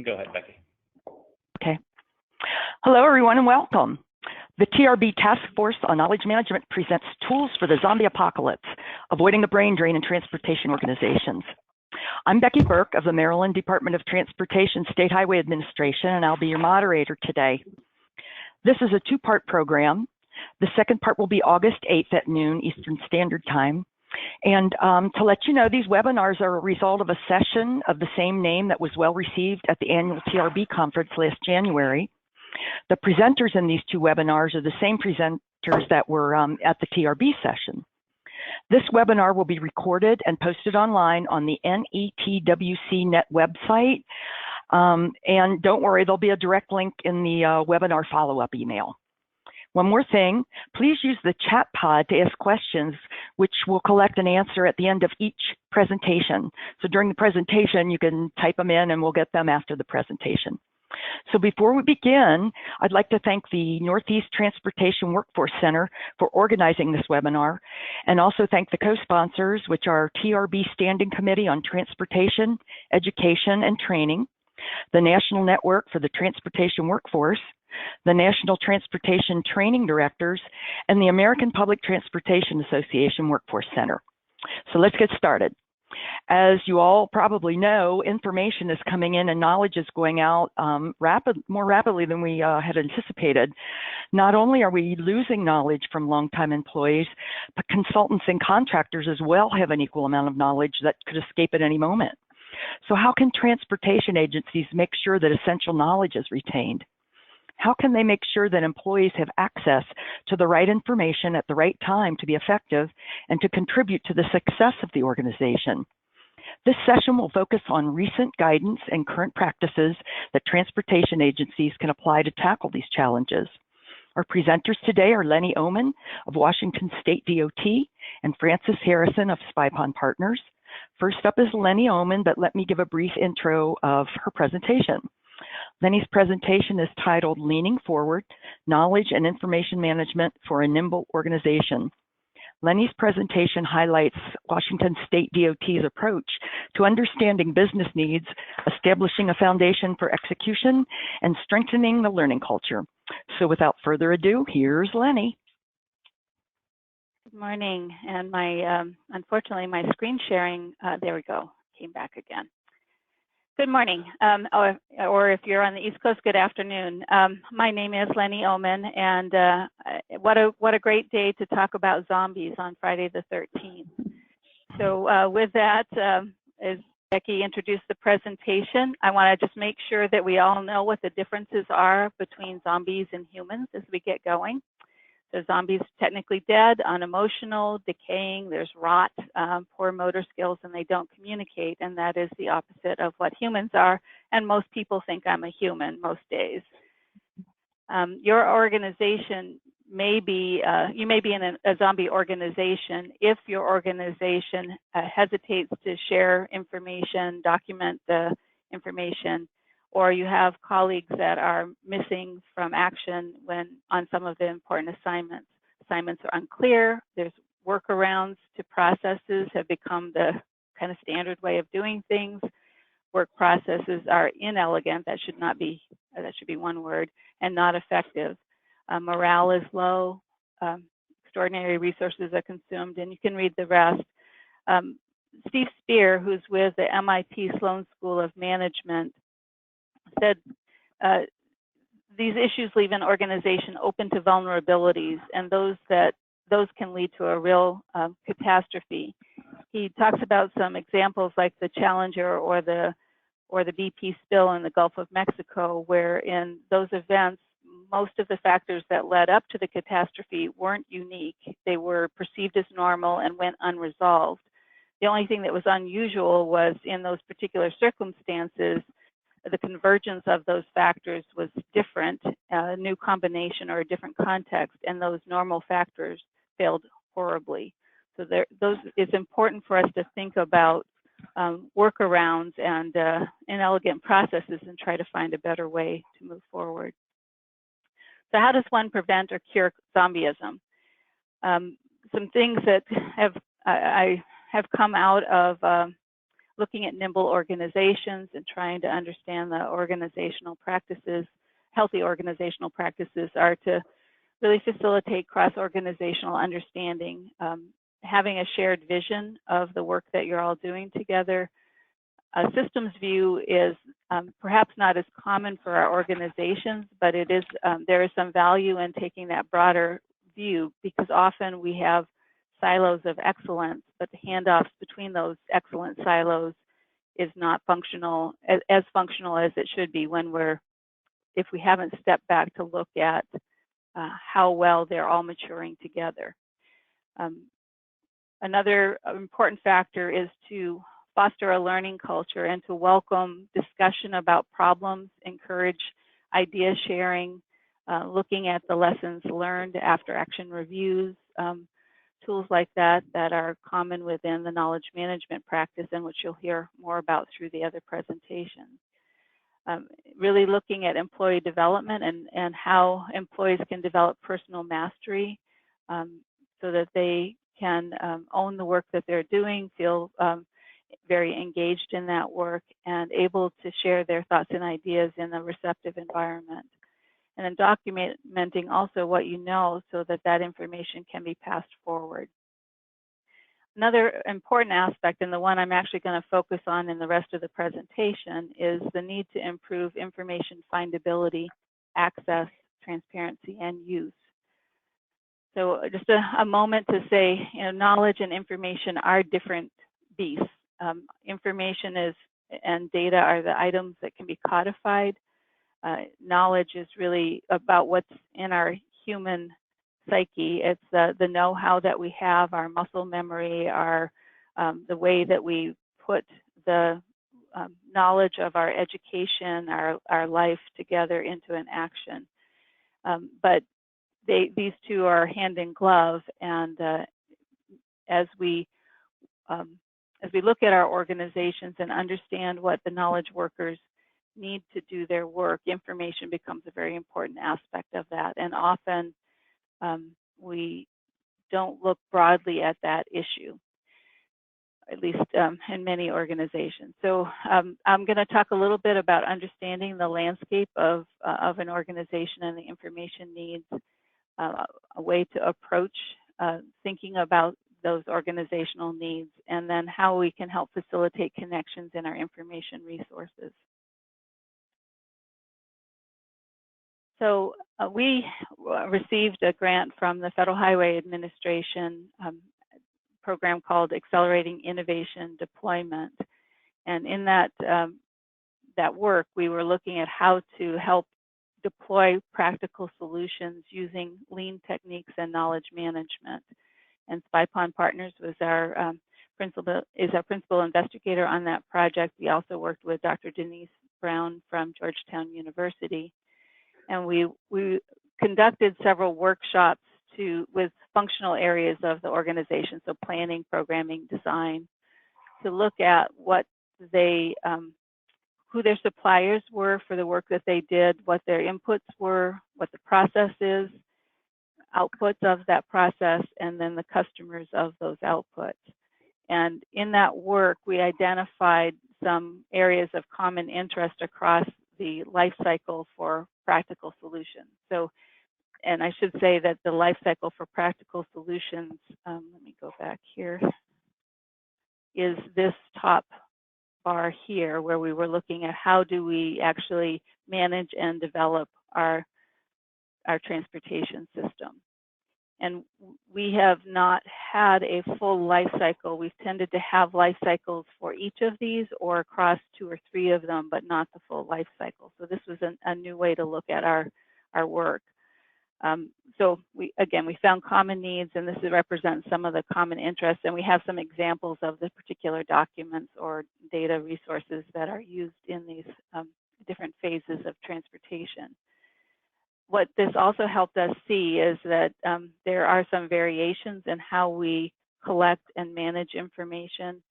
Go ahead, Becky. Okay. Hello, everyone, and welcome. The TRB Task Force on Knowledge Management presents tools for the zombie apocalypse, avoiding the brain drain in transportation organizations. I'm Becky Burke of the Maryland Department of Transportation State Highway Administration, and I'll be your moderator today. This is a two-part program. The second part will be August 8th at noon Eastern Standard Time. And to let you know, these webinars are a result of a session of the same name that was well received at the annual TRB conference last January. The presenters in these two webinars are the same presenters that were at the TRB session. This webinar will be recorded and posted online on the NETWCnet website. And don't worry, there'll be a direct link in the webinar follow-up email. One more thing, please use the chat pod to ask questions, which will collect an answer at the end of each presentation. So during the presentation, you can type them in and we'll get them after the presentation. So before we begin, I'd like to thank the Northeast Transportation Workforce Center for organizing this webinar, and also thank the co-sponsors, which are TRB Standing Committee on Transportation, Education, and Training, the National Network for the Transportation Workforce, the National Transportation Training Directors, and the American Public Transportation Association Workforce Center. So let's get started. As you all probably know, information is coming in and knowledge is going out more rapidly than we had anticipated. Not only are we losing knowledge from longtime employees, but consultants and contractors as well have an equal amount of knowledge that could escape at any moment. So how can transportation agencies make sure that essential knowledge is retained? How can they make sure that employees have access to the right information at the right time to be effective and to contribute to the success of the organization? This session will focus on recent guidance and current practices that transportation agencies can apply to tackle these challenges. Our presenters today are Lenny Oman of Washington State DOT and Frances Harrison of Spy Pond Partners. First up is Lenny Oman, but let me give a brief intro of her presentation. Lenny's presentation is titled Leaning Forward, Knowledge and Information Management for a Nimble Organization. Lenny's presentation highlights Washington State DOT's approach to understanding business needs, establishing a foundation for execution, and strengthening the learning culture. So without further ado, here's Lenny. Good morning, and unfortunately my screen sharing, there we go, came back again. Good morning, or if you're on the East Coast, good afternoon. My name is Lenny Oman, and what a great day to talk about zombies on Friday the 13th. So with that, as Becky introduced the presentation, I want to just make sure that we all know what the differences are between zombies and humans as we get going. So zombies technically dead, unemotional, decaying, there's rot, poor motor skills, and they don't communicate, and that is the opposite of what humans are, and most people think I'm a human most days. Your organization may be, you may be in a zombie organization if your organization hesitates to share information, document the information, or you have colleagues that are missing from action when on some of the important assignments. Assignments are unclear, there's workarounds to processes have become the kind of standard way of doing things. Work processes are inelegant, that should be one word, and not effective. Morale is low, extraordinary resources are consumed, and you can read the rest. Steve Spear, who's with the MIT Sloan School of Management, said these issues leave an organization open to vulnerabilities, and those can lead to a real catastrophe. He talks about some examples like the Challenger or the BP spill in the Gulf of Mexico, where in those events, most of the factors that led up to the catastrophe weren't unique. They were perceived as normal and went unresolved. The only thing that was unusual was in those particular circumstances, the convergence of those factors was different, a new combination or a different context, and those normal factors failed horribly. So it's important for us to think about workarounds and inelegant processes and try to find a better way to move forward. So how does one prevent or cure zombieism? Some things that have come out of looking at nimble organizations and trying to understand the organizational practices, healthy organizational practices are to really facilitate cross-organizational understanding, having a shared vision of the work that you're all doing together. A systems view is perhaps not as common for our organizations, but it is, there is some value in taking that broader view, because often we have silos of excellence, but the handoffs between those excellent silos is not functional, as functional as it should be if we haven't stepped back to look at how well they're all maturing together. Another important factor is to foster a learning culture and to welcome discussion about problems, encourage idea sharing, looking at the lessons learned after action reviews, tools like that are common within the knowledge management practice, and which you'll hear more about through the other presentations. Really looking at employee development and how employees can develop personal mastery so that they can own the work that they're doing, feel very engaged in that work, and able to share their thoughts and ideas in a receptive environment. And then documenting also what you know so that that information can be passed forward. Another important aspect, and the one I'm actually going to focus on in the rest of the presentation, is the need to improve information findability, access, transparency, and use. So just a moment to say, knowledge and information are different beasts. Information and data are the items that can be codified. Knowledge is really about what's in our human psyche. It's the know-how that we have, our muscle memory, the way that we put the knowledge of our education, our life together into an action. But these two are hand in glove, and as we look at our organizations and understand what the knowledge workers need to do their work, information becomes a very important aspect of that. And often we don't look broadly at that issue, at least in many organizations. So I'm going to talk a little bit about understanding the landscape of an organization and the information needs, a way to approach thinking about those organizational needs, and then how we can help facilitate connections in our information resources. So we received a grant from the Federal Highway Administration program called Accelerating Innovation Deployment. And in that work, we were looking at how to help deploy practical solutions using lean techniques and knowledge management. And Spy Pond Partners was our principal investigator on that project. We also worked with Dr. Denise Brown from Georgetown University. And we conducted several workshops with functional areas of the organization, so planning, programming, design, to look at what who their suppliers were for the work that they did, what their inputs were, what the process is, outputs of that process, and then the customers of those outputs. And in that work, we identified some areas of common interest across the life cycle for practical solutions. So, and I should say that the life cycle for practical solutions, let me go back here, is this top bar here, where we were looking at how do we actually manage and develop our transportation system. And we have not had a full life cycle. We've tended to have life cycles for each of these or across 2 or 3 of them, but not the full life cycle. So this was a new way to look at our work. So we found common needs, and this represents some of the common interests, and we have some examples of the particular documents or data resources that are used in these different phases of transportation. What this also helped us see is that there are some variations in how we collect and manage information.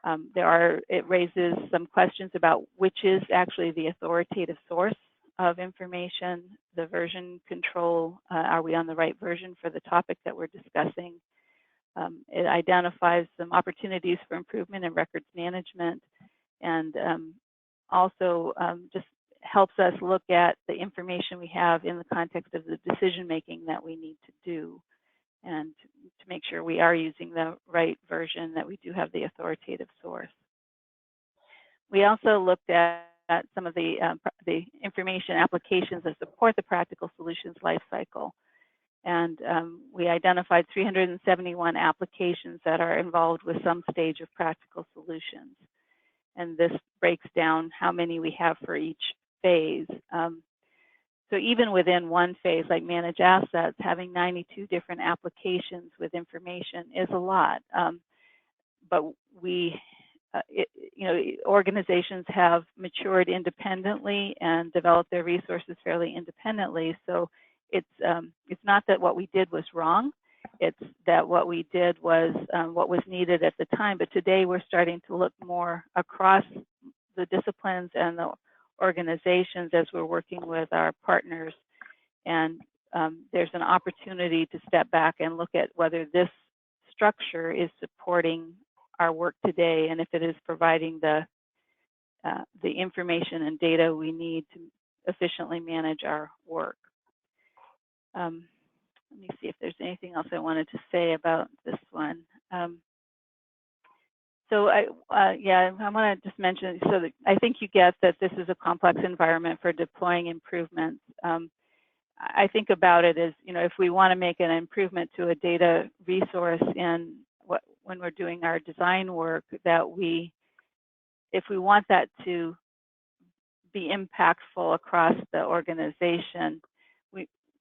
It raises some questions about which is actually the authoritative source of information, the version control, are we on the right version for the topic that we're discussing? It identifies some opportunities for improvement in records management, and also just helps us look at the information we have in the context of the decision making that we need to do, and to make sure we are using the right version, that we do have the authoritative source. We also looked at some of the information applications that support the practical solutions lifecycle. And we identified 371 applications that are involved with some stage of practical solutions. And this breaks down how many we have for each phase. So even within one phase, like manage assets, having 92 different applications with information is a lot. But organizations have matured independently and developed their resources fairly independently. So it's not that what we did was wrong. It's that what we did was what was needed at the time. But today we're starting to look more across the disciplines and the organizations as we're working with our partners. And there's an opportunity to step back and look at whether this structure is supporting our work today, and if it is providing the information and data we need to efficiently manage our work. Let me see if there's anything else I wanted to say about this one. So I want to just mention, so that I think you get that this is a complex environment for deploying improvements. I think about it as, if we want to make an improvement to a data resource when we're doing our design work, that if we want that to be impactful across the organization,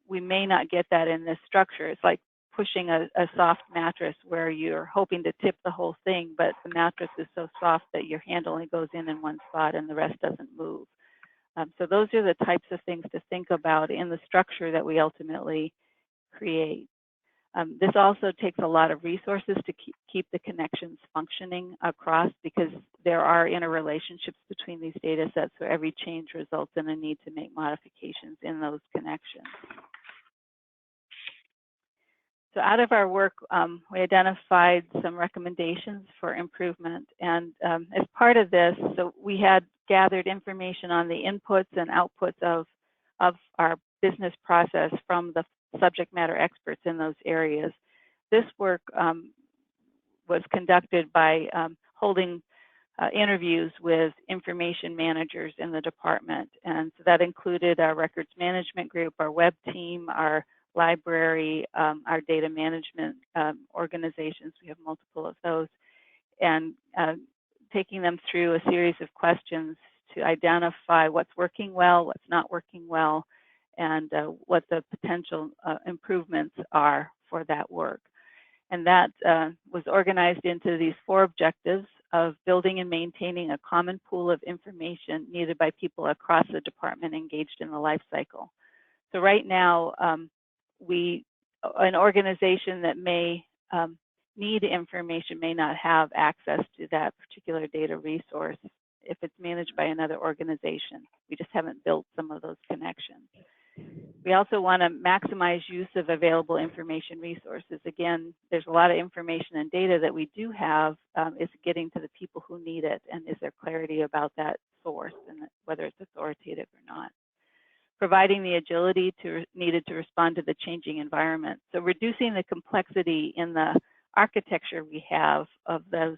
we may not get that in this structure. It's like pushing a soft mattress where you're hoping to tip the whole thing, but the mattress is so soft that your hand only goes in one spot and the rest doesn't move. So those are the types of things to think about in the structure that we ultimately create. This also takes a lot of resources to keep the connections functioning across, because there are interrelationships between these data sets, so every change results in a need to make modifications in those connections. So out of our work, we identified some recommendations for improvement. And as part of this, so we had gathered information on the inputs and outputs of our business process from the subject matter experts in those areas. This work was conducted by holding interviews with information managers in the department. And so that included our records management group, our web team, our library, our data management organizations. We have multiple of those. And taking them through a series of questions to identify what's working well, what's not working well, and what the potential improvements are for that work. And that was organized into these 4 objectives of building and maintaining a common pool of information needed by people across the department engaged in the life cycle. So right now, an organization that may need information may not have access to that particular data resource if it's managed by another organization. We just haven't built some of those connections. We also want to maximize use of available information resources. Again, there's a lot of information and data that we do have. It's getting to the people who need it, and is there clarity about that source and whether it's authoritative or not. Providing the agility needed to respond to the changing environment. So reducing the complexity in the architecture we have of those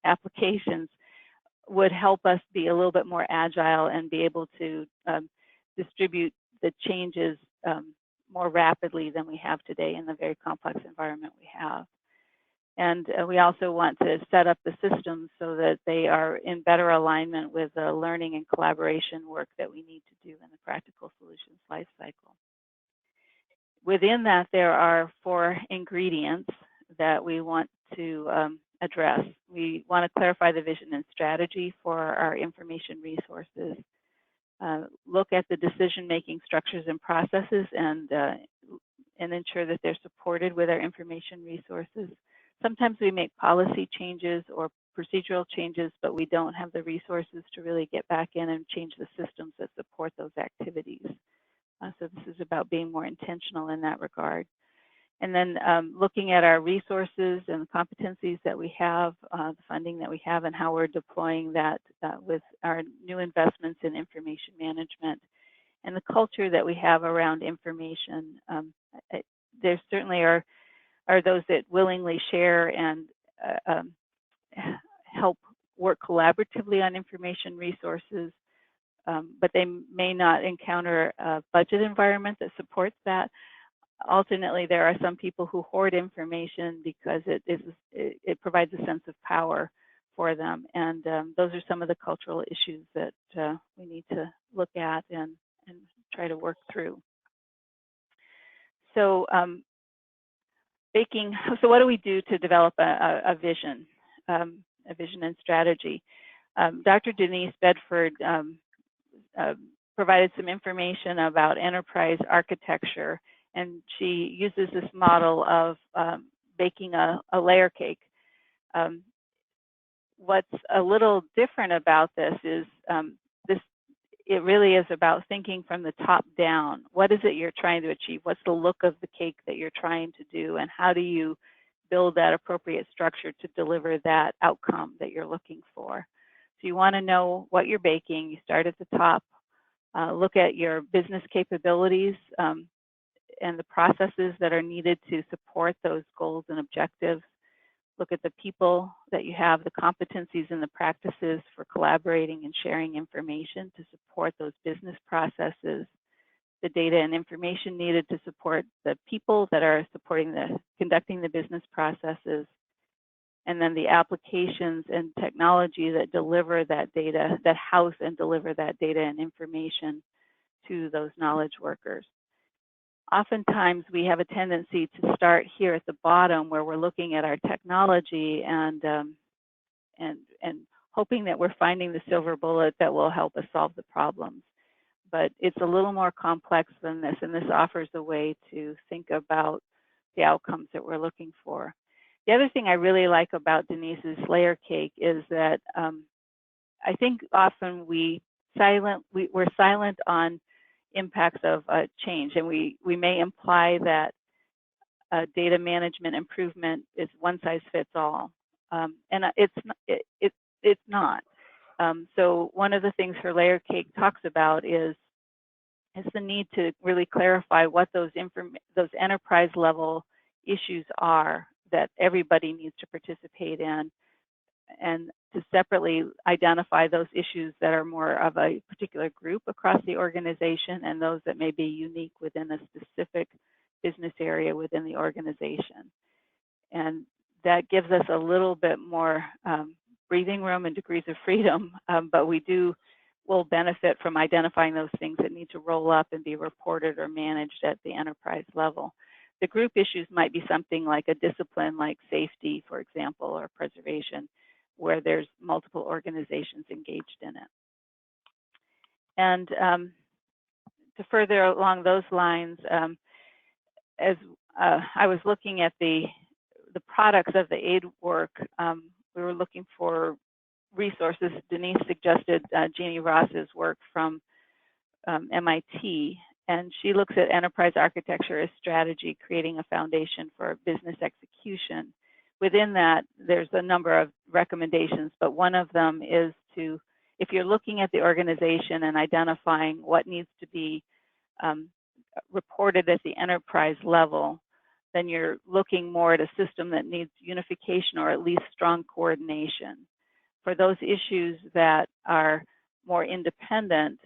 applications would help us be a little bit more agile and be able to distribute the changes more rapidly than we have today in the very complex environment we have. And we also want to set up the systems so that they are in better alignment with the learning and collaboration work that we need to do in the practical solutions lifecycle. Within that, there are 4 ingredients that we want to address. We want to clarify the vision and strategy for our information resources, look at the decision-making structures and processes, and ensure that they're supported with our information resources. Sometimes we make policy changes or procedural changes, but we don't have the resources to really get back in and change the systems that support those activities. So this is about being more intentional in that regard. And then looking at our resources and the competencies that we have, the funding that we have, and how we're deploying that with our new investments in information management and the culture that we have around information. There certainly are those that willingly share and help work collaboratively on information resources, but they may not encounter a budget environment that supports that. Alternately, there are some people who hoard information because it provides a sense of power for them, and those are some of the cultural issues that we need to look at and try to work through. So, so what do we do to develop a vision and strategy? Dr. Denise Bedford provided some information about enterprise architecture, and she uses this model of baking a layer cake. What's a little different about this is it really is about thinking from the top down. What is it you're trying to achieve? What's the look of the cake that you're trying to do, and how do you build that appropriate structure to deliver that outcome that you're looking for? So you want to know what you're baking. You start at the top. Look at your business capabilities and the processes that are needed to support those goals and objectives. Look at the people that you have, the competencies and the practices for collaborating and sharing information to support those business processes, the data and information needed to support the people that are conducting the business processes, and then the applications and technology that deliver that data, that house and deliver that data and information to those knowledge workers. Oftentimes, we have a tendency to start here at the bottom where we're looking at our technology and hoping that we're finding the silver bullet that will help us solve the problems. But it's a little more complex than this, and this offers a way to think about the outcomes that we're looking for. The other thing I really like about Denise's layer cake is that I think often we're silent on impacts of change, and we may imply that data management improvement is one size fits all, and it's not. So one of the things her layer cake talks about is the need to really clarify what those enterprise level issues are that everybody needs to participate in, and to separately identify those issues that are more of a particular group across the organization and those that may be unique within a specific business area within the organization. And that gives us a little bit more breathing room and degrees of freedom, but will benefit from identifying those things that need to roll up and be reported or managed at the enterprise level. The group issues might be something like a discipline like safety, for example, or preservation, where there's multiple organizations engaged in it. And to further along those lines, as I was looking at the products of the aid work, we were looking for resources. Denise suggested Jeannie Ross's work from MIT, and she looks at enterprise architecture as strategy, creating a foundation for business execution. Within that, there's a number of recommendations, but one of them is to, if you're looking at the organization and identifying what needs to be reported at the enterprise level, then you're looking more at a system that needs unification or at least strong coordination. For those issues that are more independent,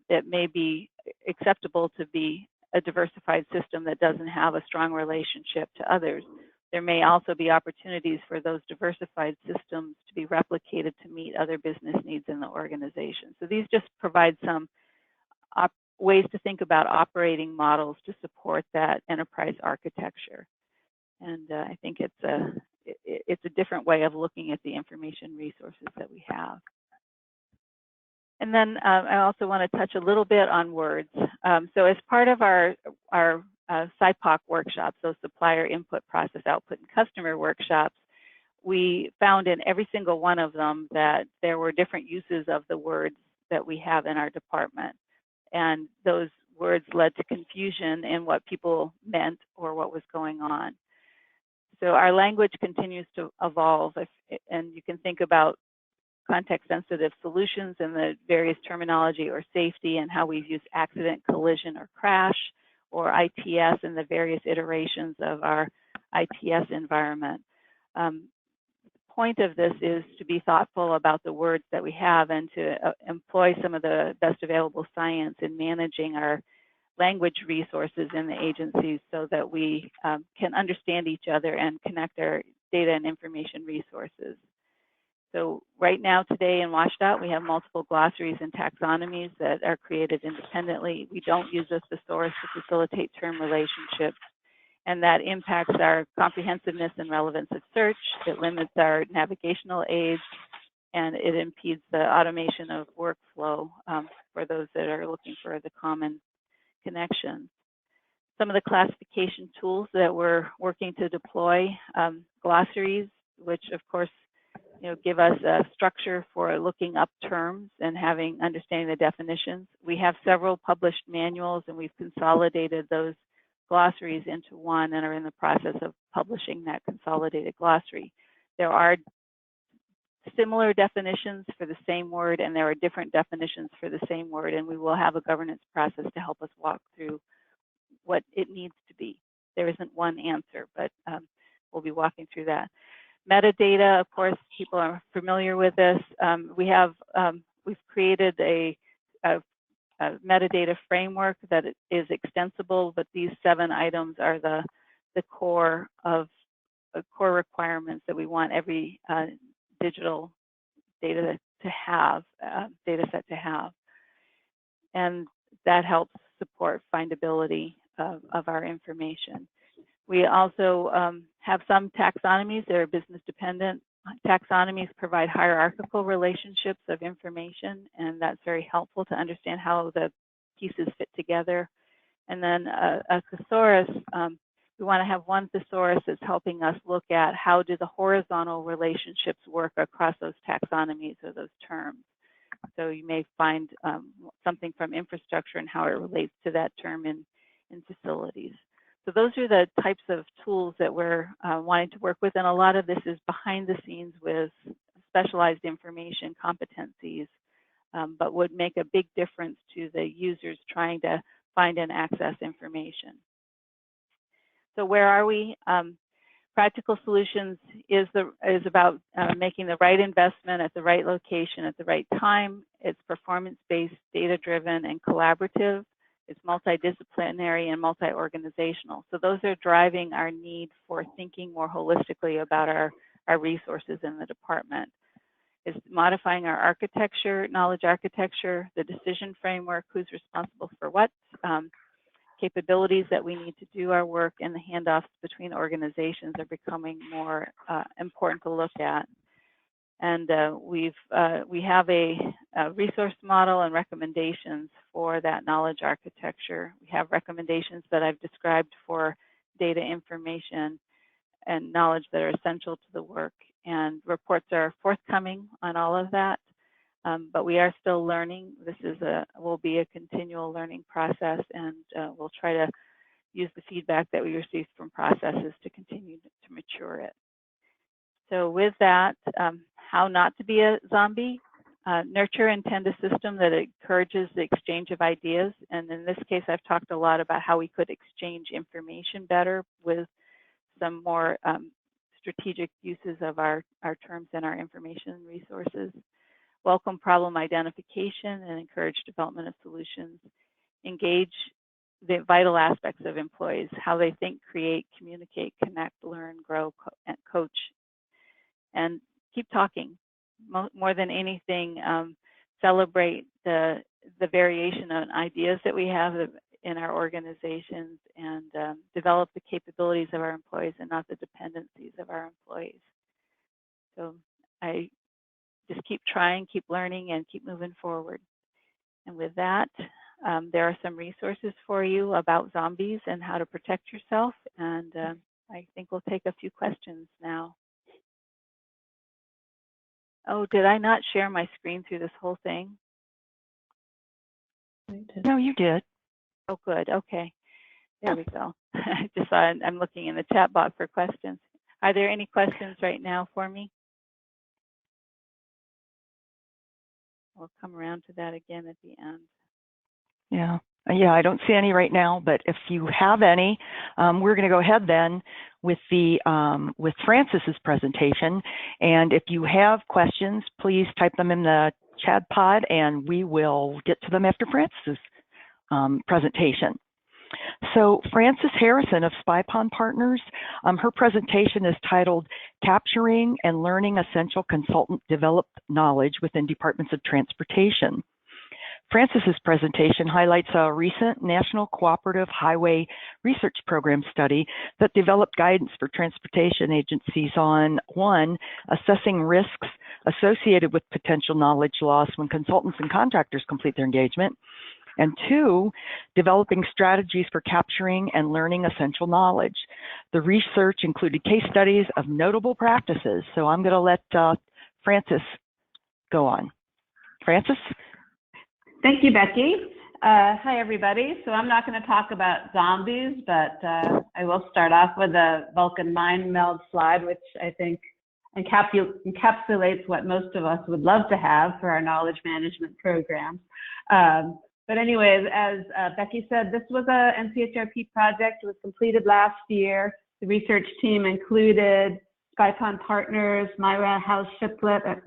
it may be acceptable to be a diversified system that doesn't have a strong relationship to others. There may also be opportunities for those diversified systems to be replicated to meet other business needs in the organization. So these just provide some ways to think about operating models to support that enterprise architecture. And I think it's a different way of looking at the information resources that we have. And then I also want to touch a little bit on words. So as part of our SIPOC workshops, those supplier input, process output, and customer workshops, we found in every single one of them that there were different uses of the words that we have in our department. And those words led to confusion in what people meant or what was going on. So our language continues to evolve, and you can think about context-sensitive solutions and the various terminology or safety and how we've used accident, collision, or crash, or ITS and the various iterations of our ITS environment. The point of this is to be thoughtful about the words that we have and to employ some of the best available science in managing our language resources in the agencies so that we can understand each other and connect our data and information resources. So right now, today in WSDOT, we have multiple glossaries and taxonomies that are created independently. We don't use a thesaurus to facilitate term relationships, and that impacts our comprehensiveness and relevance of search. It limits our navigational aids, and it impedes the automation of workflow for those that are looking for the common connections. Some of the classification tools that we're working to deploy, glossaries, which of course give us a structure for looking up terms and understanding the definitions. We have several published manuals, and we've consolidated those glossaries into one and are in the process of publishing that consolidated glossary. There are similar definitions for the same word, and there are different definitions for the same word, and we will have a governance process to help us walk through what it needs to be. There isn't one answer, but we'll be walking through that. Metadata, of course, people are familiar with this. We've created a metadata framework that is extensible, but these 7 items are the core requirements that we want every digital data set to have, and that helps support findability of our information. We also have some taxonomies that are business dependent. Taxonomies provide hierarchical relationships of information, and that's very helpful to understand how the pieces fit together. And then a thesaurus, we want to have one thesaurus that's helping us look at how do the horizontal relationships work across those taxonomies or those terms. So you may find something from infrastructure and how it relates to that term in facilities. So those are the types of tools that we're wanting to work with, and a lot of this is behind the scenes with specialized information competencies, but would make a big difference to the users trying to find and access information. So where are we? Practical Solutions is about making the right investment at the right location at the right time. It's performance-based, data-driven, and collaborative. It's multidisciplinary and multi-organizational. So those are driving our need for thinking more holistically about our resources in the department. It's modifying our architecture, knowledge architecture, the decision framework, who's responsible for what, capabilities that we need to do our work, and the handoffs between organizations are becoming more important to look at. And we have a resource model and recommendations for that knowledge architecture. We have recommendations that I've described for data information and knowledge that are essential to the work. And reports are forthcoming on all of that, but we are still learning. This will be a continual learning process, and we'll try to use the feedback that we receive from processes to continue to mature it. So with that, how not to be a zombie, nurture and tend a system that encourages the exchange of ideas. And in this case, I've talked a lot about how we could exchange information better with some more strategic uses of our terms and our information resources. Welcome problem identification and encourage development of solutions. Engage the vital aspects of employees, how they think, create, communicate, connect, learn, grow, and coach. And keep talking. More than anything, celebrate the variation of ideas that we have in our organizations, and develop the capabilities of our employees and not the dependencies of our employees. So I just keep trying, keep learning, and keep moving forward. And with that, there are some resources for you about zombies and how to protect yourself. And I think we'll take a few questions now. Oh, did I not share my screen through this whole thing? No, you did. Oh, good. Okay. There we go. Just saw, I'm looking in the chat box for questions. Are there any questions right now for me? We'll come around to that again at the end. Yeah. Yeah, I don't see any right now, but if you have any, we're going to go ahead then with with Frances's presentation. And if you have questions, please type them in the chat pod, and we will get to them after Frances's presentation. So Frances Harrison of SpyPond Partners, her presentation is titled Capturing and Learning Essential Consultant Developed Knowledge Within Departments of Transportation. Frances's presentation highlights a recent National Cooperative Highway Research Program study that developed guidance for transportation agencies on, 1, assessing risks associated with potential knowledge loss when consultants and contractors complete their engagement, and 2, developing strategies for capturing and learning essential knowledge. The research included case studies of notable practices. So I'm going to let Frances go on. Frances? Thank you, Becky. Hi, everybody. So I'm not going to talk about zombies, but I will start off with a Vulcan mind meld slide, which I think encapsulates what most of us would love to have for our knowledge management programs. But anyways, as Becky said, this was a NCHRP project. It was completed last year. The research team included SpyPond Partners, Myra House Shiplet at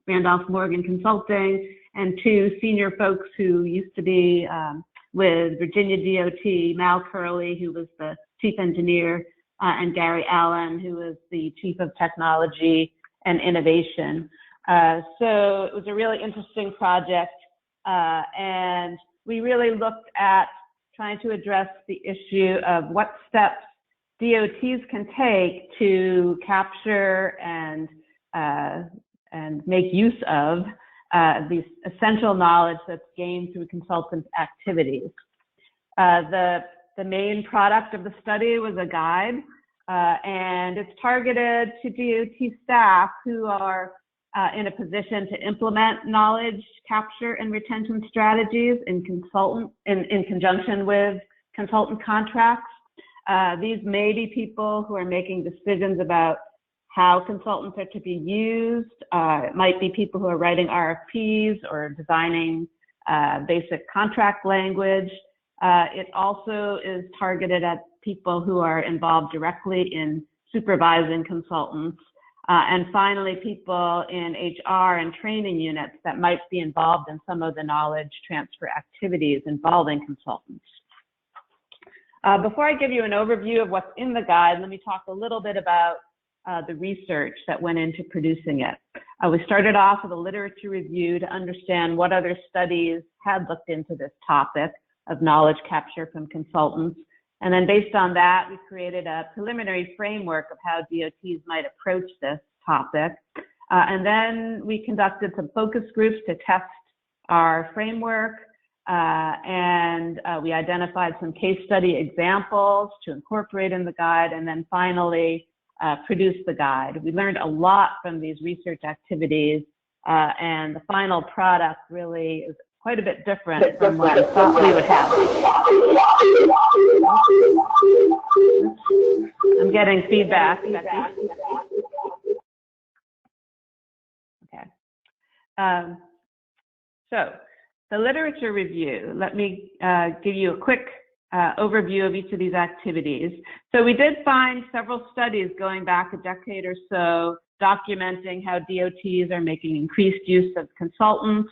Randolph Morgan Consulting, and 2 senior folks who used to be with Virginia DOT, Mal Curley, who was the chief engineer, and Gary Allen, who was the chief of technology and innovation. So it was a really interesting project. And we really looked at trying to address the issue of what steps DOTs can take to capture and make use of these essential knowledge that's gained through consultant activities. The main product of the study was a guide, and it's targeted to DOT staff who are in a position to implement knowledge capture and retention strategies in conjunction with consultant contracts. These may be people who are making decisions about how consultants are to be used. It might be people who are writing RFPs or designing basic contract language. It also is targeted at people who are involved directly in supervising consultants. And finally, people in HR and training units that might be involved in some of the knowledge transfer activities involving consultants. Before I give you an overview of what's in the guide, let me talk a little bit about the research that went into producing it. We started off with a literature review to understand what other studies had looked into this topic of knowledge capture from consultants. And then based on that, we created a preliminary framework of how DOTs might approach this topic. And then we conducted some focus groups to test our framework. And we identified some case study examples to incorporate in the guide. And then finally, produced the guide. We learned a lot from these research activities. And the final product really is quite a bit different from what we thought we would have. I'm getting feedback. Okay. So the literature review, let me give you a quick overview of each of these activities. So we did find several studies going back a decade or so documenting how DOTs are making increased use of consultants.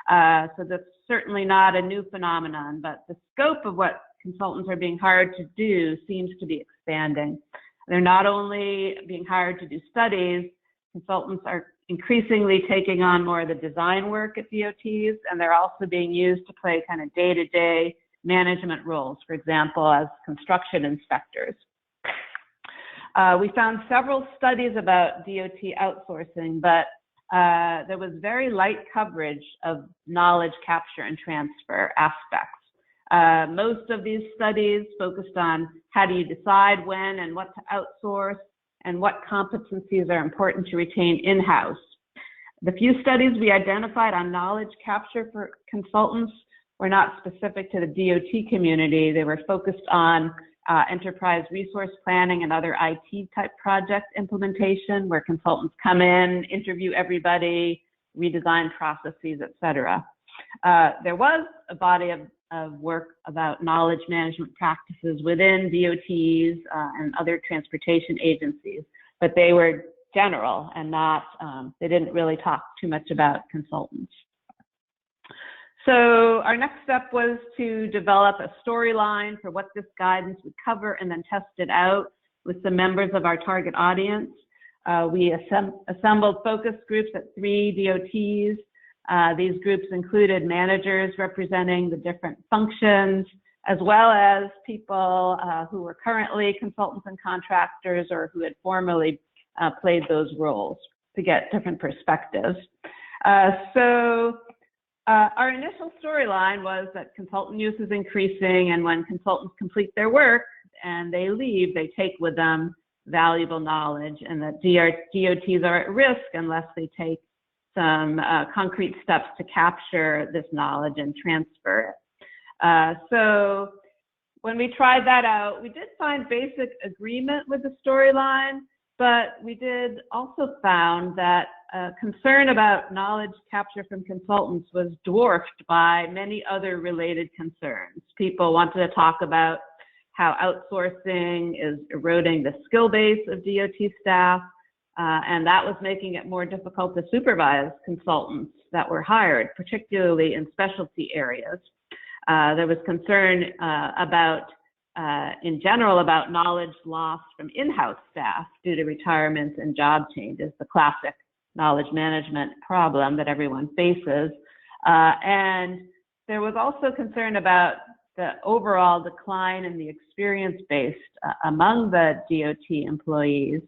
So that's certainly not a new phenomenon, but the scope of what consultants are being hired to do seems to be expanding. They're not only being hired to do studies, consultants are increasingly taking on more of the design work at DOTs, and they're also being used to play kind of day-to-day management roles, for example, as construction inspectors. We found several studies about DOT outsourcing, but there was very light coverage of knowledge capture and transfer aspects. Most of these studies focused on how do you decide when and what to outsource and what competencies are important to retain in-house. The few studies we identified on knowledge capture for consultants were not specific to the DOT community. They were focused on enterprise resource planning and other IT type project implementation, where consultants come in, interview everybody, redesign processes, et cetera. There was a body of work about knowledge management practices within DOTs and other transportation agencies, but they were general and not, they didn't really talk too much about consultants. So our next step was to develop a storyline for what this guidance would cover and then test it out with some members of our target audience. We assembled focus groups at 3 DOTs. These groups included managers representing the different functions, as well as people who were currently consultants and contractors or who had formerly played those roles to get different perspectives. Our initial storyline was that consultant use is increasing, and when consultants complete their work and they leave, they take with them valuable knowledge, and that DOTs are at risk unless they take some concrete steps to capture this knowledge and transfer it. So when we tried that out, we did find basic agreement with the storyline, but we did also found that concern about knowledge capture from consultants was dwarfed by many other related concerns. People wanted to talk about how outsourcing is eroding the skill base of DOT staff, and that was making it more difficult to supervise consultants that were hired, particularly in specialty areas. There was concern in general about knowledge loss from in-house staff due to retirements and job changes, the classic knowledge management problem that everyone faces. And there was also concern about the overall decline in the experience base among the DOT employees,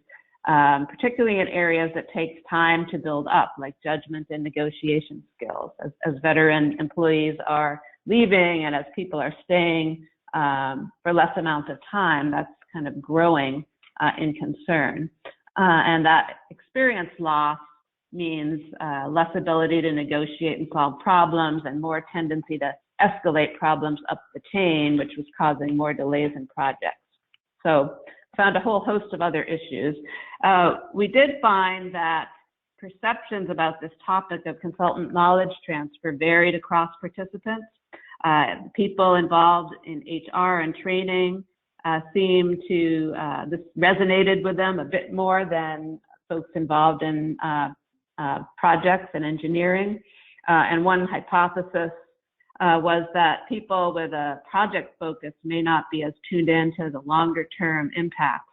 particularly in areas that takes time to build up, like judgment and negotiation skills. As veteran employees are leaving and as people are staying for less amounts of time, that's kind of growing in concern. And that experience loss means less ability to negotiate and solve problems and more tendency to escalate problems up the chain, which was causing more delays in projects. So found a whole host of other issues. We did find that perceptions about this topic of consultant knowledge transfer varied across participants. People involved in HR and training seemed to, this resonated with them a bit more than folks involved in projects and engineering. And one hypothesis was that people with a project focus may not be as tuned in to the longer term impacts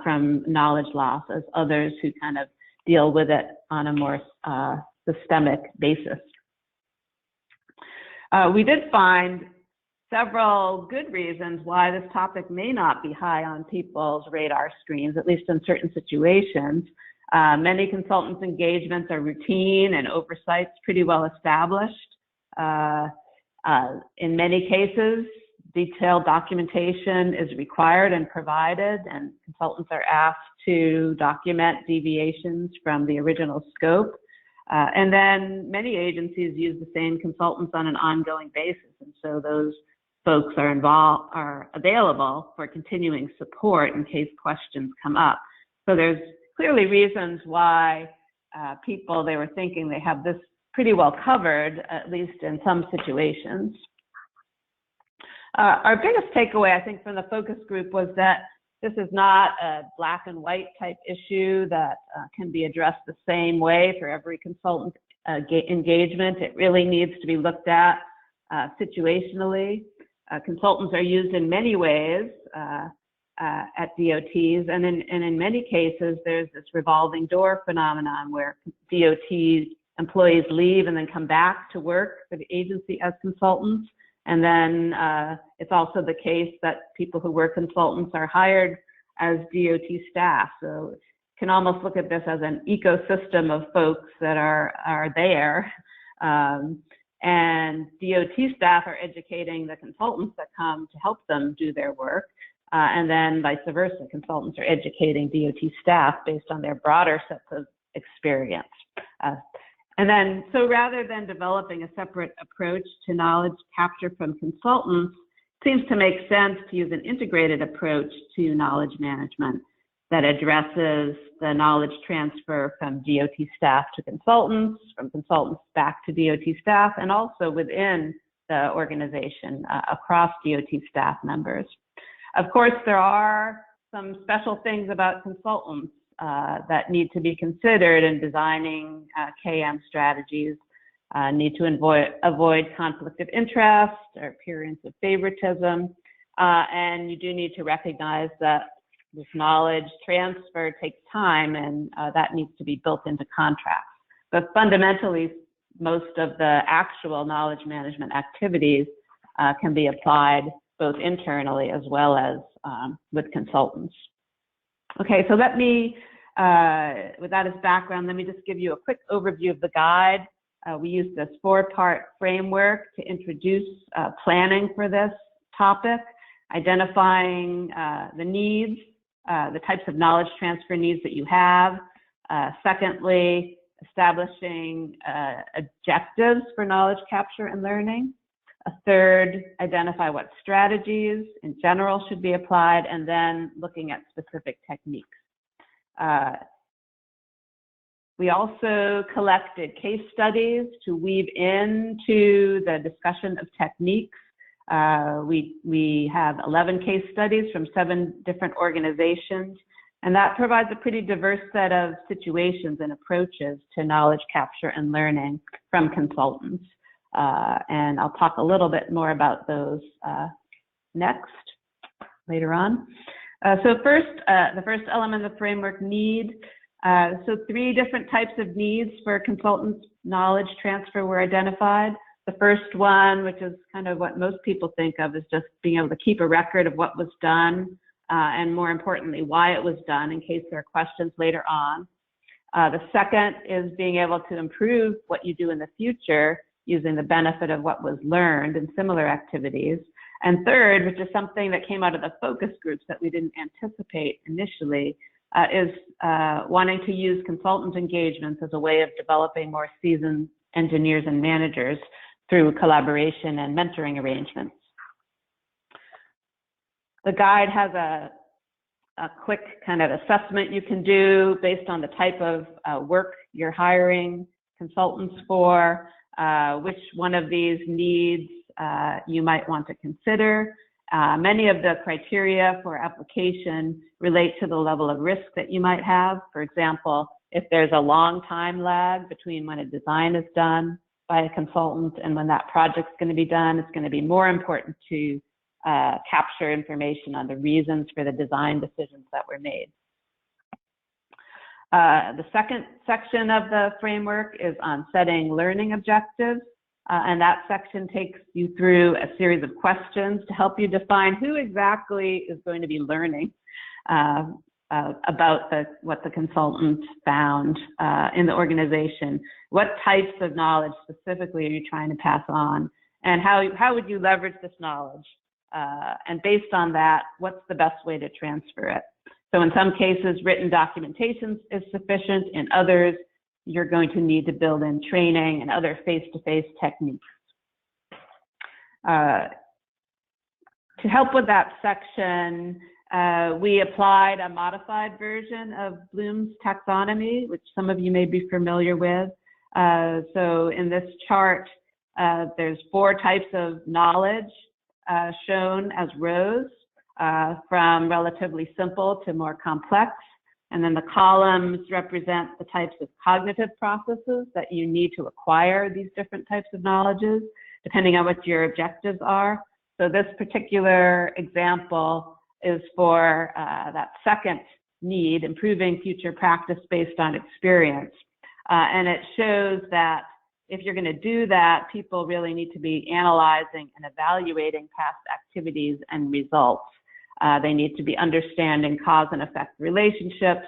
from knowledge loss as others who kind of deal with it on a more systemic basis. We did find several good reasons why this topic may not be high on people's radar screens, at least in certain situations. Many consultants' engagements are routine and oversights pretty well established. In many cases, detailed documentation is required and provided, and consultants are asked to document deviations from the original scope. And then many agencies use the same consultants on an ongoing basis, and so those folks are available for continuing support in case questions come up. So there's clearly reasons why people, they were thinking they have this pretty well covered, at least in some situations. Our biggest takeaway, I think, from the focus group was that this is not a black and white type issue that can be addressed the same way for every consultant engagement. It really needs to be looked at situationally. Consultants are used in many ways at DOTs, and in many cases, there's this revolving door phenomenon where DOT employees leave and then come back to work for the agency as consultants. And then it's also the case that people who were consultants are hired as DOT staff. So you can almost look at this as an ecosystem of folks that are there. And DOT staff are educating the consultants that come to help them do their work. And then vice versa, consultants are educating DOT staff based on their broader sets of experience. And then, so rather than developing a separate approach to knowledge capture from consultants, it seems to make sense to use an integrated approach to knowledge management that addresses the knowledge transfer from DOT staff to consultants, from consultants back to DOT staff, and also within the organization across DOT staff members. Of course, there are some special things about consultants that need to be considered in designing KM strategies. Need to avoid conflict of interest or appearance of favoritism, and you do need to recognize that this knowledge transfer takes time, and that needs to be built into contracts. But fundamentally, most of the actual knowledge management activities can be applied both internally as well as with consultants. Okay, so let me, with that as background, let me just give you a quick overview of the guide. We use this 4-part framework to introduce planning for this topic, identifying the needs, the types of knowledge transfer needs that you have. Secondly, establishing objectives for knowledge capture and learning. A third, identify what strategies in general should be applied, and then looking at specific techniques. We also collected case studies to weave into the discussion of techniques. We have 11 case studies from 7 different organizations, and that provides a pretty diverse set of situations and approaches to knowledge capture and learning from consultants. And I'll talk a little bit more about those later on. So first, the first element of the framework, need. So 3 different types of needs for consultants' knowledge transfer were identified. The first one, which is kind of what most people think of, is just being able to keep a record of what was done, and more importantly, why it was done in case there are questions later on. The second is being able to improve what you do in the future using the benefit of what was learned in similar activities. And third, which is something that came out of the focus groups that we didn't anticipate initially, is wanting to use consultant engagements as a way of developing more seasoned engineers and managers through collaboration and mentoring arrangements. The guide has a quick kind of assessment you can do based on the type of work you're hiring consultants for, which one of these needs you might want to consider. Many of the criteria for application relate to the level of risk that you might have. For example, if there's a long time lag between when a design is done by a consultant and when that project's going to be done, it's going to be more important to capture information on the reasons for the design decisions that were made. The second section of the framework is on setting learning objectives. And that section takes you through a series of questions to help you define who exactly is going to be learning about what the consultant found in the organization. What types of knowledge specifically are you trying to pass on? And how would you leverage this knowledge? And based on that, what's the best way to transfer it? So in some cases, written documentation is sufficient. In others, you're going to need to build in training and other face-to-face techniques. To help with that section, we applied a modified version of Bloom's taxonomy, which some of you may be familiar with. So in this chart, there's 4 types of knowledge shown as rows, from relatively simple to more complex. And then the columns represent the types of cognitive processes that you need to acquire these different types of knowledges, depending on what your objectives are. So this particular example is for that second need, improving future practice based on experience. And it shows that if you're going to do that, people really need to be analyzing and evaluating past activities and results. They need to be understanding cause and effect relationships.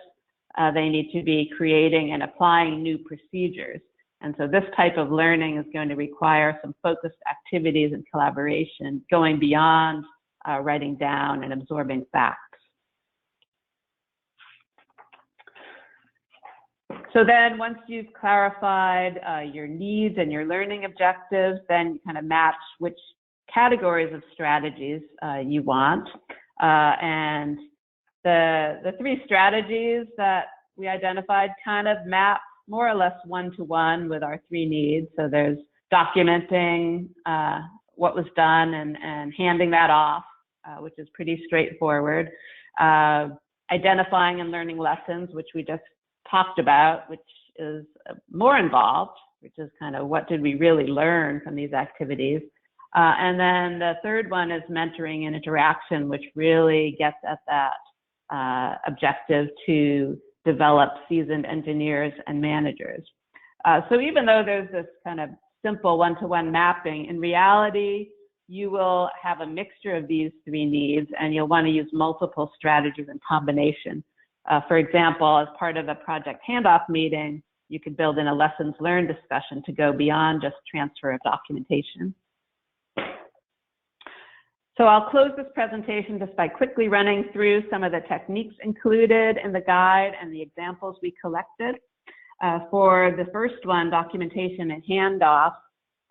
They need to be creating and applying new procedures. And so this type of learning is going to require some focused activities and collaboration, going beyond writing down and absorbing facts. So then once you've clarified your needs and your learning objectives, then you kind of match which categories of strategies you want. And the three strategies that we identified kind of map more or less one-to-one with our three needs. So there's documenting what was done and handing that off, which is pretty straightforward. Identifying and learning lessons, which we just talked about, which is more involved, which is kind of what did we really learn from these activities. And then the third one is mentoring and interaction, which really gets at that objective to develop seasoned engineers and managers. So even though there's this kind of simple one-to-one mapping, in reality, you will have a mixture of these three needs, and you'll want to use multiple strategies in combination. For example, as part of a project handoff meeting, you could build in a lessons learned discussion to go beyond just transfer of documentation. So I'll close this presentation just by quickly running through some of the techniques included in the guide and the examples we collected. For the first one, documentation and handoff,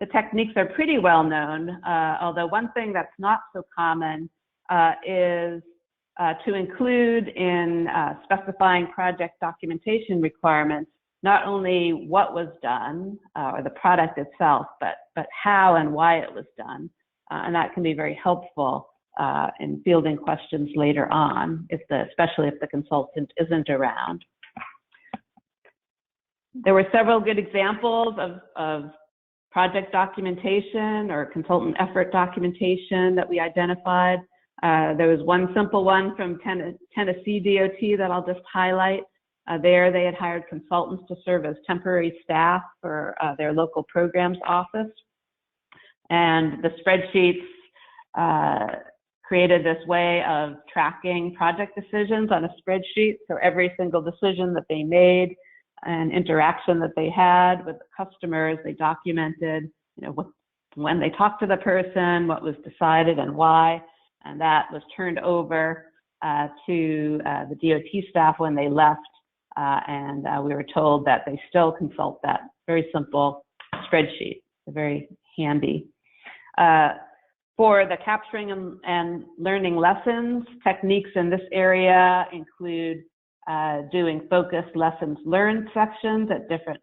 the techniques are pretty well known, although one thing that's not so common is to include in specifying project documentation requirements, not only what was done or the product itself, but how and why it was done. And that can be very helpful in fielding questions later on, especially if the consultant isn't around. There were several good examples of project documentation or consultant effort documentation that we identified. There was one simple one from Tennessee DOT that I'll just highlight. There they had hired consultants to serve as temporary staff for their local programs office. And the spreadsheets created this way of tracking project decisions on a spreadsheet. So every single decision that they made and interaction that they had with the customers, they documented, when they talked to the person, what was decided and why. And that was turned over to the DOT staff when they left. And we were told that they still consult that very simple spreadsheet, very handy. For the capturing and learning lessons, techniques in this area include doing focused lessons learned sections at different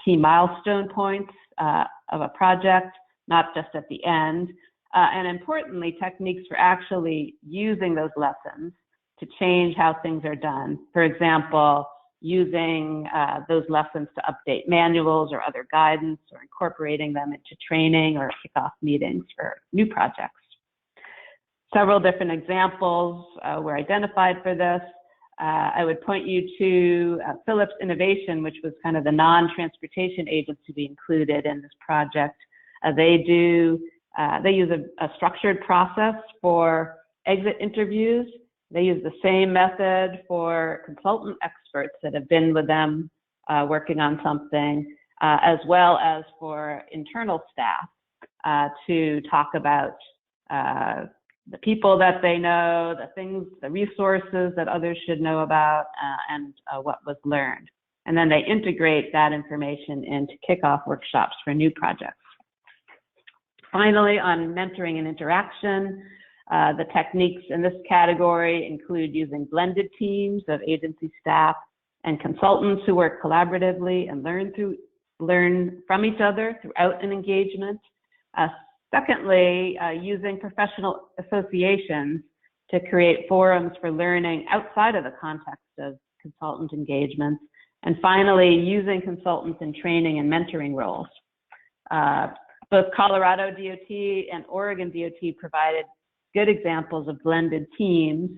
key milestone points of a project, not just at the end. And importantly, techniques for actually using those lessons to change how things are done. For example, using those lessons to update manuals or other guidance, or incorporating them into training or kickoff meetings for new projects. Several different examples were identified for this. I would point you to Philips Innovation, which was kind of the non-transportation agency we included in this project. They use a structured process for exit interviews. They use the same method for consultant experts that have been with them working on something, as well as for internal staff to talk about the people that they know, the things, the resources that others should know about, and what was learned. And then they integrate that information into kickoff workshops for new projects. Finally, on mentoring and interaction, the techniques in this category include using blended teams of agency staff and consultants who work collaboratively and learn from each other throughout an engagement. Secondly, using professional associations to create forums for learning outside of the context of consultant engagements. And finally, using consultants in training and mentoring roles. Both Colorado DOT and Oregon DOT provided good examples of blended teams.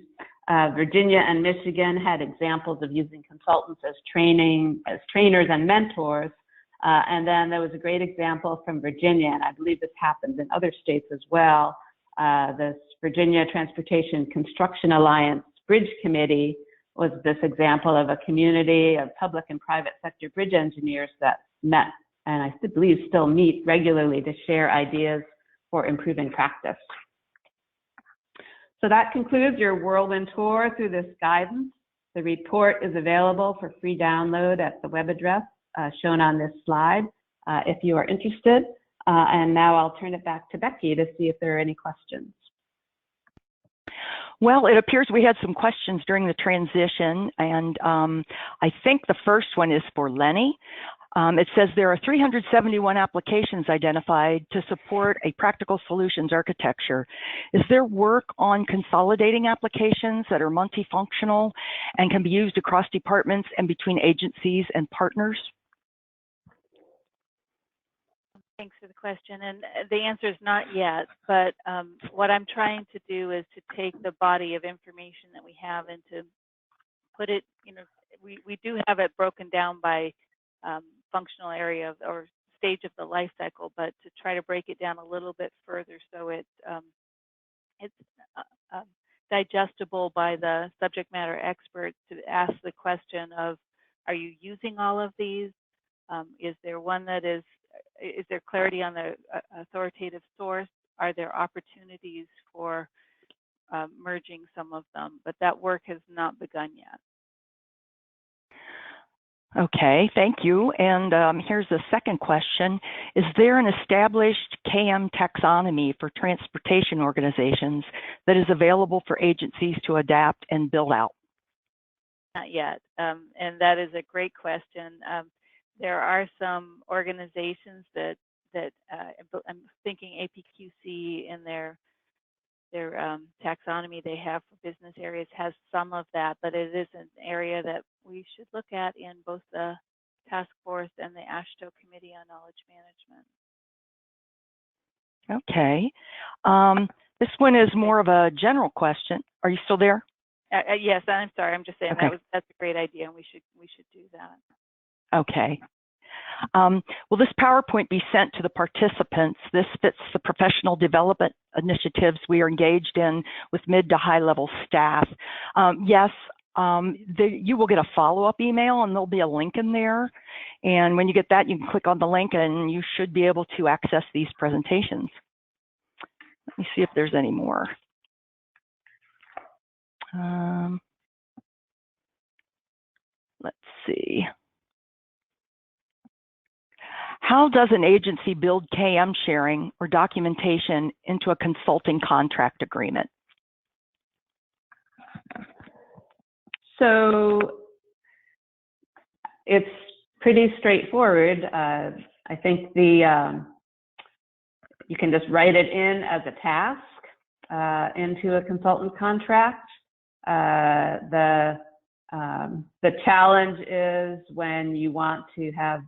Virginia and Michigan had examples of using consultants as trainers and mentors. And then there was a great example from Virginia, and I believe this happens in other states as well. This Virginia Transportation Construction Alliance Bridge Committee was this example of a community of public and private sector bridge engineers that met, and I believe still meet regularly to share ideas for improving practice. So that concludes your whirlwind tour through this guidance. The report is available for free download at the web address shown on this slide if you are interested. And now I'll turn it back to Becky to see if there are any questions. Well, it appears we had some questions during the transition, and I think the first one is for Lenny. It says there are 371 applications identified to support a practical solutions architecture. Is there work on consolidating applications that are multifunctional and can be used across departments and between agencies and partners? Thanks for the question, and the answer is not yet, but what I'm trying to do is to take the body of information that we have and to put it, we do have it broken down by functional area or stage of the life cycle, but to try to break it down a little bit further so it's digestible by the subject matter experts to ask the question of, are you using all of these? Is there one that is there clarity on the authoritative source? Are there opportunities for merging some of them? But that work has not begun yet. Okay, thank you. And here's the second question. Is there an established KM taxonomy for transportation organizations that is available for agencies to adapt and build out? Not yet, and that is a great question. There are some organizations that I'm thinking APQC in their taxonomy they have for business areas has some of that, but it is an area that we should look at in both the task force and the AASHTO Committee on Knowledge Management. Okay. This one is more of a general question. Are you still there? Yes, I'm sorry. I'm just saying okay. That's a great idea, and we should do that. Okay. Will this PowerPoint be sent to the participants? This fits the professional development initiatives we are engaged in with mid to high level staff. Yes, you will get a follow-up email and there'll be a link in there. And when you get that, you can click on the link and you should be able to access these presentations. Let me see if there's any more. Let's see. How does an agency build KM sharing or documentation into a consulting contract agreement? So it's pretty straightforward. I think you can just write it in as a task into a consultant contract. The challenge is when you want to have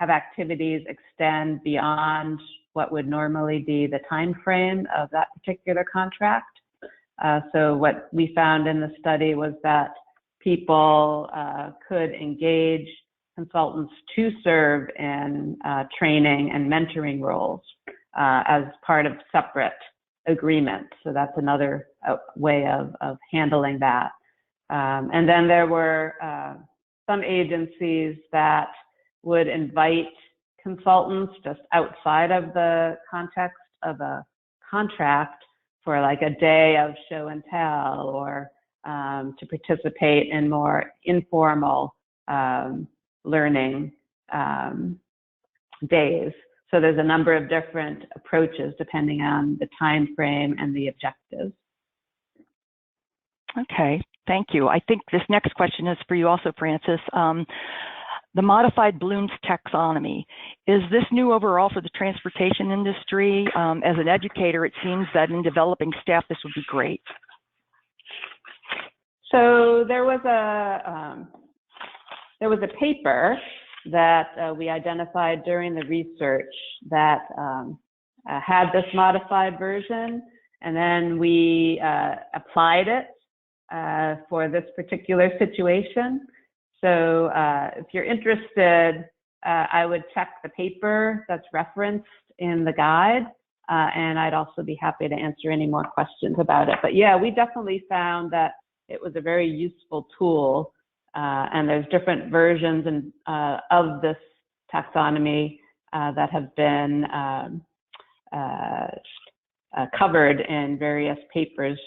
activities extend beyond what would normally be the time frame of that particular contract. So what we found in the study was that people could engage consultants to serve in training and mentoring roles as part of separate agreements. So that's another way of handling that. And then there were some agencies that would invite consultants just outside of the context of a contract for like a day of show and tell, or to participate in more informal learning days. So there's a number of different approaches depending on the time frame and the objectives. Okay, thank you. I think this next question is for you also, Francis. The modified Bloom's taxonomy, is this new overall for the transportation industry? As an educator, it seems that in developing staff, this would be great. So there was a paper that we identified during the research that had this modified version, and then we applied it for this particular situation. So if you're interested, I would check the paper that's referenced in the guide, and I'd also be happy to answer any more questions about it. But yeah, we definitely found that it was a very useful tool, and there's different versions of this taxonomy that have been covered in various papers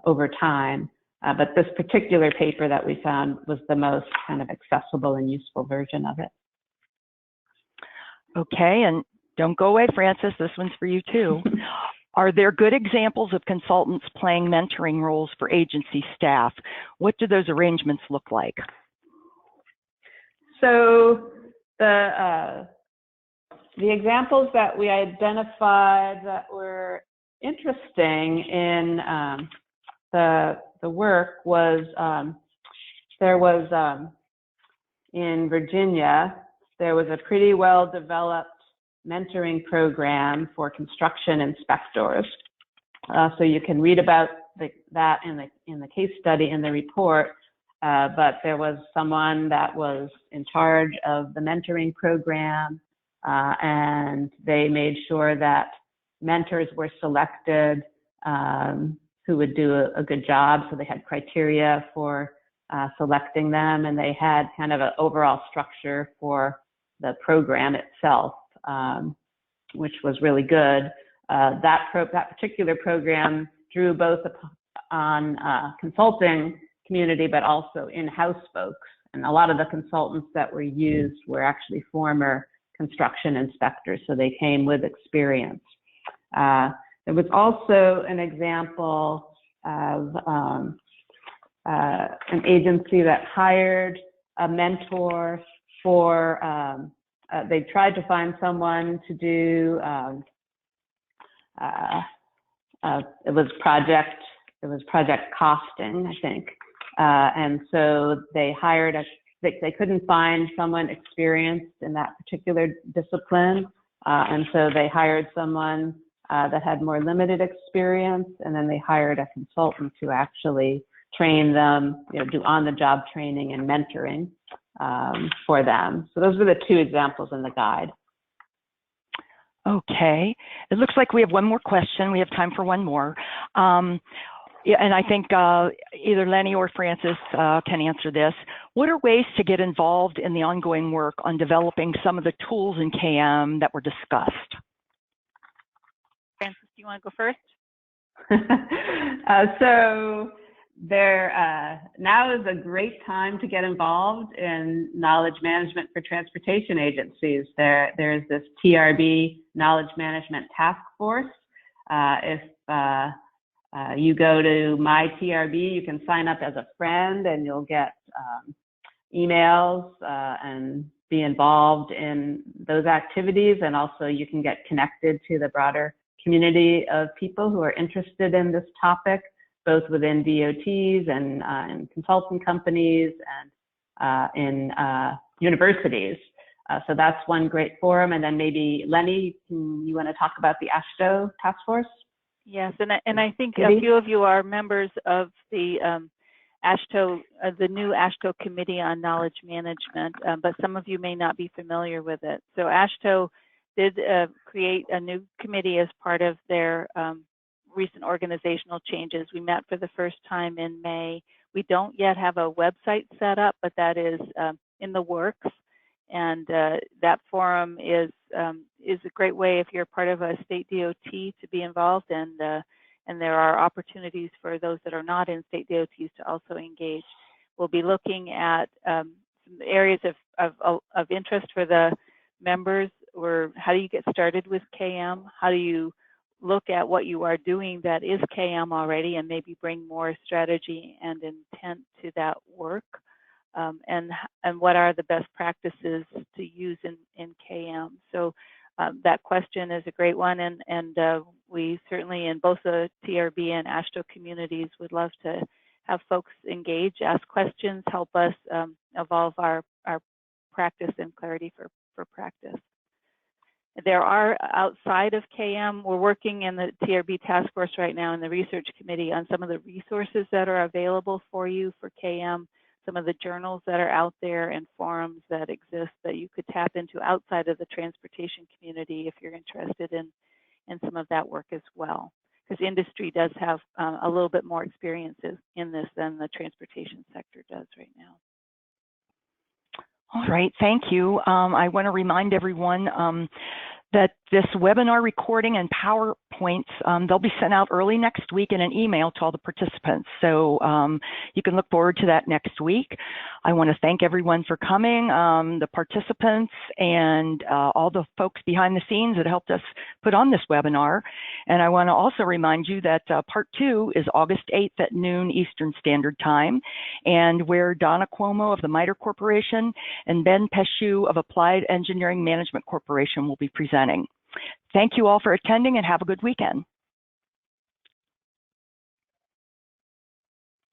over time. But this particular paper that we found was the most kind of accessible and useful version of it. Okay, and don't go away, Francis, this one's for you too. Are there good examples of consultants playing mentoring roles for agency staff? What do those arrangements look like? So the examples that we identified that were interesting in the work was, there was in Virginia, there was a pretty well developed mentoring program for construction inspectors. So you can read about that in the case study in the report, but there was someone that was in charge of the mentoring program, and they made sure that mentors were selected who would do a good job. So they had criteria for selecting them, and they had kind of an overall structure for the program itself, which was really good. That particular program drew both on consulting community, but also in-house folks. And a lot of the consultants that were used were actually former construction inspectors, so they came with experience. There was also an example of an agency that hired a mentor for, they tried to find someone to do, it was project costing, I think. And so they hired they couldn't find someone experienced in that particular discipline. And so they hired someone that had more limited experience, and then they hired a consultant to actually train them, do on-the-job training and mentoring for them. So those were the two examples in the guide. Okay, it looks like we have one more question. We have time for one more. Yeah, and I think either Lenny or Francis can answer this. What are ways to get involved in the ongoing work on developing some of the tools in KM that were discussed? Francis, do you want to go first? So now is a great time to get involved in knowledge management for transportation agencies. There's this TRB Knowledge Management Task Force. If you go to My TRB, you can sign up as a friend, and you'll get emails and be involved in those activities. And also you can get connected to the broader community of people who are interested in this topic, both within DOTs and in consulting companies and in universities. So that's one great forum. And then maybe Lenny, you want to talk about the AASHTO task force? Yes, and I think a few of you are members of the AASHTO, the new AASHTO Committee on Knowledge Management, but some of you may not be familiar with it. So AASHTO did create a new committee as part of their recent organizational changes. We met for the first time in May. We don't yet have a website set up, but that is in the works. And that forum is a great way if you're part of a state DOT to be involved, and there are opportunities for those that are not in state DOTs to also engage. We'll be looking at some areas of interest for the members, or how do you get started with KM? How do you look at what you are doing that is KM already and maybe bring more strategy and intent to that work? And what are the best practices to use in KM? So that question is a great one, and we certainly in both the TRB and AASHTO communities would love to have folks engage, ask questions, help us evolve our practice and clarity for practice. There are outside of KM, we're working in the TRB task force right now in the research committee on some of the resources that are available for you for KM, some of the journals that are out there and forums that exist that you could tap into outside of the transportation community if you're interested in some of that work as well. Because industry does have a little bit more experiences in this than the transportation sector does right now. All right, thank you. I want to remind everyone that This webinar recording and PowerPoints, they'll be sent out early next week in an email to all the participants. So you can look forward to that next week. I want to thank everyone for coming, the participants and all the folks behind the scenes that helped us put on this webinar. And I want to also remind you that part 2 is August 8th at noon Eastern Standard Time, and where Donna Cuomo of the MITRE Corporation and Ben Pesciu of Applied Engineering Management Corporation will be presenting. Thank you all for attending and have a good weekend.